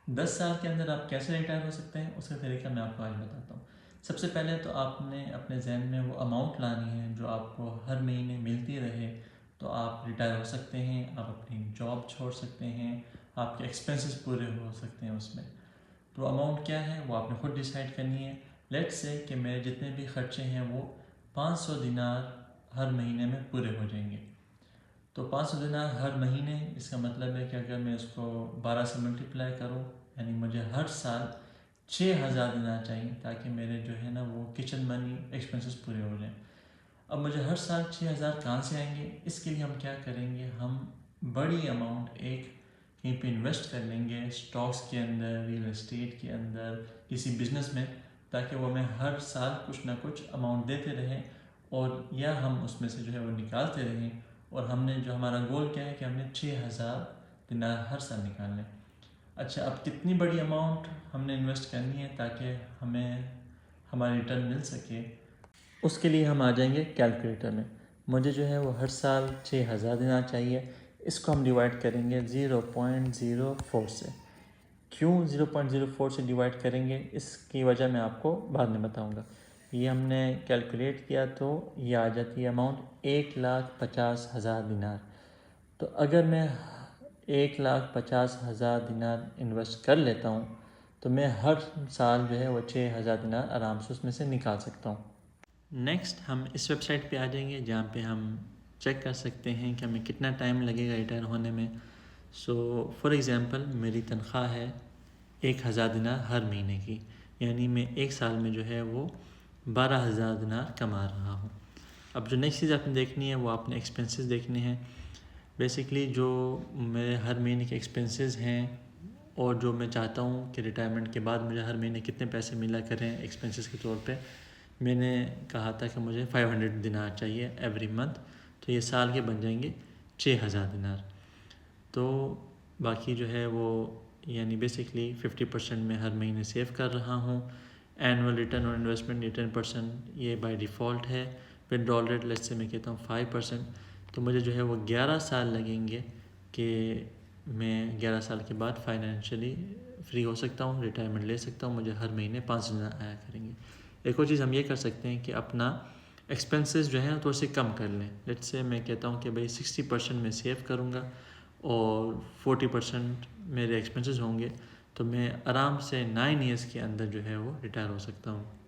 10 साल के अंदर आप कैसे रिटायर हो सकते हैं उसका तरीका मैं आपको आज बताता हूँ। सबसे पहले तो आपने अपने जहन में वो अमाउंट लानी है जो आपको हर महीने मिलती रहे, तो आप रिटायर हो सकते हैं, आप अपनी जॉब छोड़ सकते हैं, आपके एक्सपेंसेस पूरे हो सकते हैं उसमें। तो अमाउंट क्या है वो आपने खुद डिसाइड करनी है। लेट्स से कि मेरे जितने भी खर्चे हैं वो 500 दिनार हर महीने में पूरे हो जाएंगे। तो 500 दिनार हर महीने, इसका मतलब है कि अगर मैं इसको 12 से मल्टीप्लाई करूँ, यानी मुझे हर साल 6,000 दिनार चाहिए ताकि मेरे जो है ना वो किचन मनी एक्सपेंसेस पूरे हो जाएं। अब मुझे हर साल 6,000 कहाँ से आएंगे? इसके लिए हम क्या करेंगे, हम बड़ी अमाउंट एक कहीं पे इन्वेस्ट कर लेंगे, स्टॉक्स के अंदर, रियल एस्टेट के अंदर, किसी बिजनेस में, ताकि वो हमें हर साल कुछ ना कुछ अमाउंट देते रहें, और या हम उसमें से जो है वो निकालते रहें। और हमने जो हमारा गोल क्या है कि हमने 6,000 दिनार हर साल निकालने। अच्छा, अब कितनी बड़ी अमाउंट हमने इन्वेस्ट करनी है ताकि हमें हमारी रिटर्न मिल सके, उसके लिए हम आ जाएंगे कैलकुलेटर में। मुझे जो है वो हर साल 6,000 देना चाहिए। इसको हम डिवाइड करेंगे 0.04 से। क्यों 0.04 से डिवाइड करेंगे इसकी वजह मैं आपको बाद में बताऊंगा। ये हमने कैलकुलेट किया तो ये आ जाती है अमाउंट 1,50,000 दिनार। तो अगर मैं 1,50,000 दिनार इन्वेस्ट कर लेता हूँ तो मैं हर साल जो है वो 6,000 दिनार आराम से उसमें से निकाल सकता हूँ। नेक्स्ट हम इस वेबसाइट पे आ जाएंगे जहाँ पे हम चेक कर सकते हैं कि हमें कितना टाइम लगेगा रिटायर होने में। सो फॉर एग्ज़ाम्पल मेरी तनख्वाह है 1,000 दिनार हर महीने की, यानी मैं एक साल में जो है वो 12,000 दिनार कमा रहा हूँ। अब जो नेक्स्ट चीज़ आपने देखनी है वो आपने एक्सपेंसेस देखने हैं। बेसिकली जो मेरे हर महीने के एक्सपेंसेस हैं और जो मैं चाहता हूँ कि रिटायरमेंट के बाद मुझे हर महीने कितने पैसे मिला करें एक्सपेंसेस के तौर पे, मैंने कहा था कि मुझे 500 दिनार चाहिए एवरी मंथ। तो ये साल के बन जाएंगे 6,000 दिनार। तो बाकी जो है वो यानी बेसिकली 50% मैं हर महीने सेव कर रहा हूँ। एनुअल रिटर्न और इन्वेस्टमेंट ये 10% ये बाय डिफ़ॉल्ट है। विड्रॉल रेट लेट्स से मैं कहता हूँ 5%। तो मुझे जो है वो 11 साल लगेंगे कि मैं 11 साल के बाद फाइनेंशियली फ्री हो सकता हूँ, रिटायरमेंट ले सकता हूँ। मुझे हर महीने 5,000 दिनार आया करेंगे। एक और चीज़ हम ये कर सकते हैं कि अपना एक्सपेंसेस जो है थोड़े से कम कर लें। लेट्स से मैं कहता हूँ कि भाई 60% मैं सेव करूँगा और 40% मेरे एक्सपेंसेस होंगे, तो मैं आराम से 9 ईयर्स के अंदर जो है वो रिटायर हो सकता हूँ।